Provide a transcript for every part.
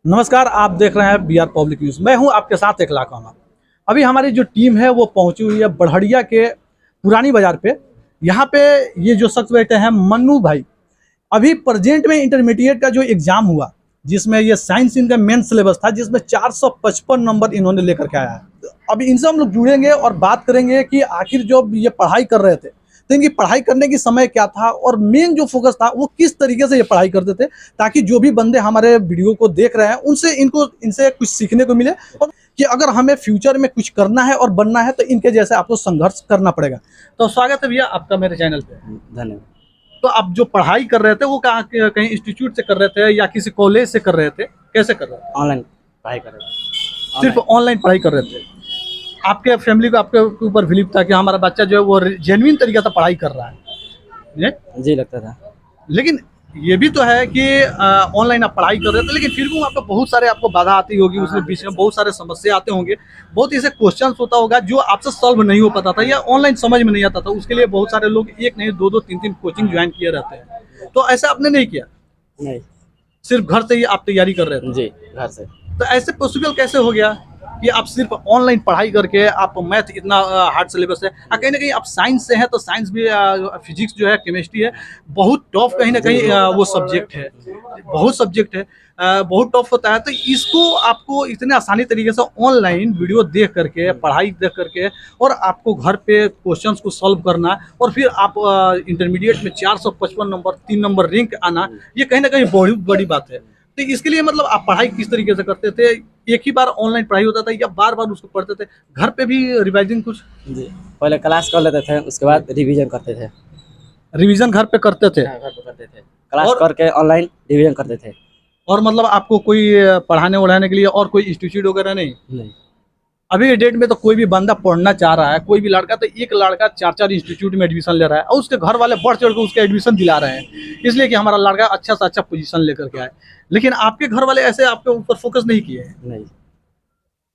नमस्कार, आप देख रहे हैं BR पब्लिक न्यूज़। मैं हूं आपके साथ एक लाख अमर। अभी हमारी जो टीम है वो पहुंची हुई है बढ़िया के पुरानी बाजार पे। यहाँ पे ये जो शख्स बैठे हैं मन्नू भाई, अभी प्रेजेंट में इंटरमीडिएट का जो एग्जाम हुआ जिसमें ये साइंस इनका मेन सिलेबस था, जिसमें 455 नंबर इन्होंने लेकर के आया है। अभी इनसे हम लोग जुड़ेंगे और बात करेंगे कि आखिर जो ये पढ़ाई कर रहे थे तो इनकी पढ़ाई करने की समय क्या था और मेन जो फोकस था वो किस तरीके से ये पढ़ाई करते थे, ताकि जो भी बंदे हमारे वीडियो को देख रहे हैं उनसे इनसे कुछ सीखने को मिले और कि अगर हमें फ्यूचर में कुछ करना है और बनना है तो इनके जैसे आपको संघर्ष करना पड़ेगा। तो स्वागत है भैया आपका मेरे चैनल पे। धन्यवाद। तो आप जो पढ़ाई कर रहे थे वो कहीं इंस्टीट्यूट से कर रहे थे या किसी कॉलेज से कर रहे थे, कैसे कर रहे थे? ऑनलाइन पढ़ाई कर रहे थे। सिर्फ ऑनलाइन पढ़ाई कर रहे थे। आपके फैमिली को आपके ऊपर बिलीव था कि हमारा बच्चा जो है वो जेन्युइन तरीके से पढ़ाई कर रहा है? जी लगता था। लेकिन ये भी तो है कि ऑनलाइन आप पढ़ाई कर रहे थे, लेकिन फिर भी वहाँ पे बहुत सारे आपको बाधा आती होगी, उसके बीच में बहुत सारे समस्या आते होंगे, बहुत ऐसे क्वेश्चंस होता होगा जो आपसे सॉल्व नहीं हो पाता था या ऑनलाइन समझ में नहीं आता था। उसके लिए बहुत सारे लोग एक नहीं दो तीन कोचिंग ज्वाइन किए रहते हैं। तो ऐसा आपने नहीं किया? नहीं, सिर्फ घर से ही आप तैयारी कर रहे थे? जी घर से। तो ऐसे पॉसिबल कैसे हो गया कि आप सिर्फ ऑनलाइन पढ़ाई करके आप मैथ इतना हार्ड सिलेबस है, कहीं ना कहीं आप साइंस से हैं तो साइंस भी फिजिक्स जो है, केमिस्ट्री है, बहुत टफ कहीं ना कहीं वो सब्जेक्ट है, बहुत सब्जेक्ट है, बहुत टफ होता है। तो इसको आपको इतने आसानी तरीके से ऑनलाइन वीडियो देख करके, पढ़ाई देख करके और आपको घर पे क्वेश्चंस को सॉल्व करना और फिर आप इंटरमीडिएट में 455 नंबर 3 नंबर रैंक आना, ये कहीं ना कहीं बहुत बड़ी बात है। तो इसके लिए मतलब आप पढ़ाई किस तरीके से करते थे? एक ही बार ऑनलाइन पढ़ाई होता था या बार बार उसको पढ़ते थे? घर पे भी रिवाइजिंग कुछ? जी, पहले क्लास कर लेते थे, उसके बाद रिवीजन करते थे। रिवीजन घर पे करते थे? घर पे करते थे, क्लास करके ऑनलाइन रिवीजन करते थे। और मतलब आपको कोई पढ़ाने वढ़ाने के लिए और कोई इंस्टीट्यूट वगैरह नहीं? नहीं। अभी के डेट में तो कोई भी बंदा पढ़ना चाह रहा है, कोई भी लड़का, तो एक लड़का 4 इंस्टीट्यूट में एडमिशन ले रहा है और उसके घर वाले बढ़ चढ़ के उसके एडमिशन दिला रहे हैं, इसलिए कि हमारा लड़का अच्छा से अच्छा पोजीशन लेकर के आए। लेकिन आपके घर वाले ऐसे आपके ऊपर फोकस नहीं किए हैं? नहीं।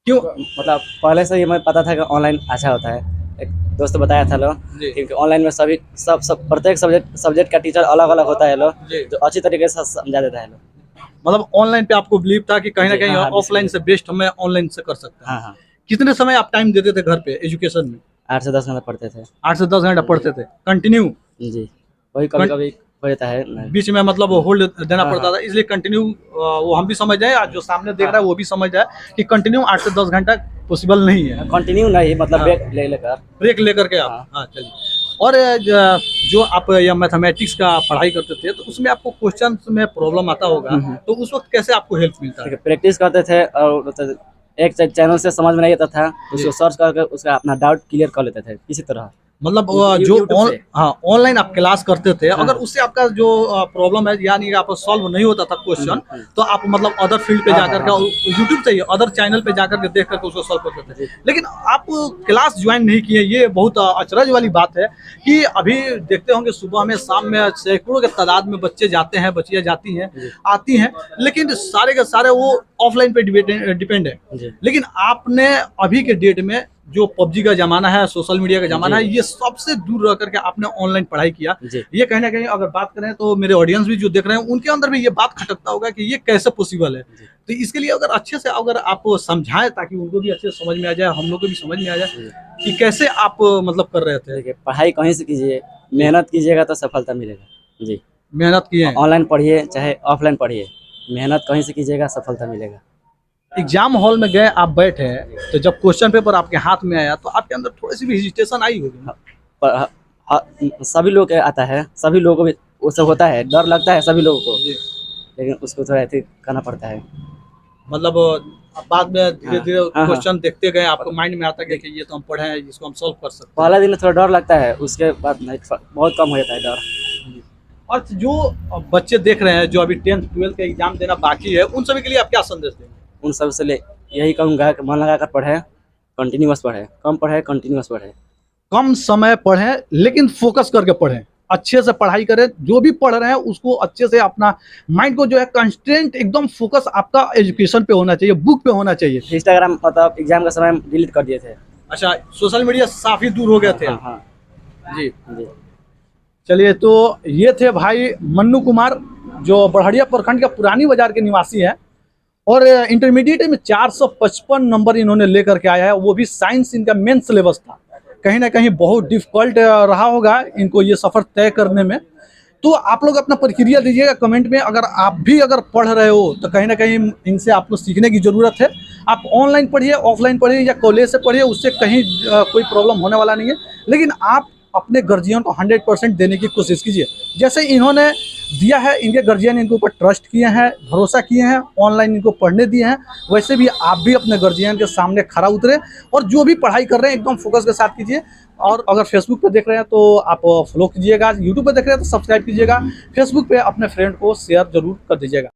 क्यों? मतलब पहले से ही मैं पता था कि ऑनलाइन अच्छा होता है। एक दोस्त बताया था लोग, क्योंकि ऑनलाइन में सब प्रत्येक सब्जेक्ट का टीचर अलग अलग होता है लोग, जो अच्छी तरीके से समझा देता है लोग। मतलब ऑनलाइन पे आपको बिलीव था कि कहीं ना कहीं ऑफलाइन से बेस्ट हमें ऑनलाइन से कर सकते हैं। हाँ। कितने समय आप टाइम देते थे घर पे एजुकेशन में? 8 से 10 घंटा पढ़ते थे। 8 से 10 घंटा पढ़ते थे कंटिन्यू? जी, वही कभी कभी हो जाता है बीच में मतलब होल्ड देना पड़ता था, इसलिए कंटिन्यू वो हम भी समझ जाए, आज जो सामने देख रहा है वो भी समझ जाए कि कंटिन्यू 8 से 10 घंटा पॉसिबल नहीं है। कंटिन्यू नहीं, मतलब ब्रेक लेकर के आप। हाँ चलिए। और जो आप या मैथमेटिक्स का पढ़ाई करते थे तो उसमें आपको क्वेश्चन में प्रॉब्लम आता होगा, तो उस वक्त कैसे आपको हेल्प मिलता है? प्रैक्टिस करते थे और एक चैनल से समझ में नहीं आता था, उसको सर्च करके उसका अपना डाउट क्लियर कर लेते थे किसी तरह। मतलब जो ऑनलाइन आप क्लास करते थे, अगर उससे आपका जो प्रॉब्लम है यानी कि आपको सॉल्व नहीं होता था क्वेश्चन, तो आप मतलब अदर फील्ड पे जाकर के यूट्यूब से अदर चैनल पे जाकर के देख करके उसको सॉल्व करते थे। लेकिन आप क्लास ज्वाइन नहीं किए, ये बहुत अचरज वाली बात है कि अभी देखते होंगे सुबह में शाम में सैकड़ों के तादाद में बच्चे जाते हैं, बच्चियाँ जाती हैं, आती हैं, लेकिन सारे के सारे वो ऑफलाइन पे डिपेंड है। लेकिन आपने अभी के डेट में जो पबजी का जमाना है, सोशल मीडिया का जमाना है, ये सबसे दूर रह करके आपने ऑनलाइन पढ़ाई किया। ये कहीं ना कहीं अगर बात करें तो मेरे ऑडियंस भी जो देख रहे हैं उनके अंदर भी ये बात खटकता होगा कि ये कैसे पॉसिबल है। तो इसके लिए अगर अच्छे से अगर आप समझाएं ताकि उनको भी अच्छे से समझ में आ जाए, हम लोग को भी समझ में आ जाए कि कैसे आप मतलब कर रहे थे। देखिए, पढ़ाई कहीं से कीजिए, मेहनत कीजिएगा तो सफलता मिलेगा। जी, मेहनत किए, ऑनलाइन पढ़िए चाहे ऑफलाइन पढ़िए, मेहनत कहीं से कीजिएगा सफलता मिलेगा। एग्जाम हॉल में गए, आप बैठे, तो जब क्वेश्चन पेपर आपके हाथ में आया तो आपके अंदर थोड़ी सी भी हेजिटेशन आई होगी? सभी लोग आता है, सभी लोगों को भी उससे होता है, डर लगता है सभी लोगों को, लेकिन उसको थोड़ा ऐसे करना पड़ता है। मतलब बाद में धीरे धीरे क्वेश्चन देखते गए, आपको माइंड में आता है कि ये तो हम पढ़े हैं, इसको हम सॉल्व कर सकते हैं। पहला दिन थोड़ा डर लगता है, उसके बाद बहुत कम हो जाता है डर। और जो बच्चे देख रहे हैं जो अभी 10th 12th का एग्जाम देना बाकी है, उन सभी के लिए आप क्या संदेश देंगे? उन सब से यही कहूँगा कि मन लगा कर पढ़े, कंटिन्यूअस पढ़े, कम पढ़े कंटिन्यूअस पढ़े, कम समय पढ़ें लेकिन फोकस करके पढ़ें, अच्छे से पढ़ाई करें, जो भी पढ़ रहे हैं उसको अच्छे से अपना माइंड को जो है कंस्टेंट एकदम फोकस आपका एजुकेशन पे होना चाहिए, बुक पे होना चाहिए। इंस्टाग्राम मतलब एग्जाम का समय डिलीट कर दिए थे। अच्छा, सोशल मीडिया काफी दूर हो गए थे। हाँ। जी। चलिए, तो ये थे भाई मन्नू कुमार, जो बढ़िया प्रखंड के पुरानी बाजार के निवासी हैं। और इंटरमीडिएट में 455 नंबर इन्होंने लेकर के आया है, वो भी साइंस इनका मेन सिलेबस था। कहीं ना कहीं बहुत डिफिकल्ट रहा होगा इनको ये सफ़र तय करने में। तो आप लोग अपना प्रतिक्रिया दीजिएगा कमेंट में। अगर आप भी अगर पढ़ रहे हो तो कहीं ना कहीं इनसे आपको सीखने की ज़रूरत है। आप ऑनलाइन पढ़िए, ऑफलाइन पढ़िए या कॉलेज से पढ़िए, उससे कहीं कोई प्रॉब्लम होने वाला नहीं है। लेकिन आप अपने गार्जियन को 100% देने की कोशिश कीजिए। जैसे इन्होंने दिया है, इनके गार्जियन इनके ऊपर ट्रस्ट किए हैं, भरोसा किए हैं, ऑनलाइन इनको पढ़ने दिए हैं, वैसे भी आप भी अपने गार्जियन के सामने खरा उतरे और जो भी पढ़ाई कर रहे हैं एकदम फोकस के साथ कीजिए। और अगर फेसबुक पे देख रहे हैं तो आप फॉलो कीजिएगा, यूट्यूब पे देख रहे हैं तो सब्सक्राइब कीजिएगा, फेसबुक पे अपने फ्रेंड को शेयर जरूर कर दीजिएगा।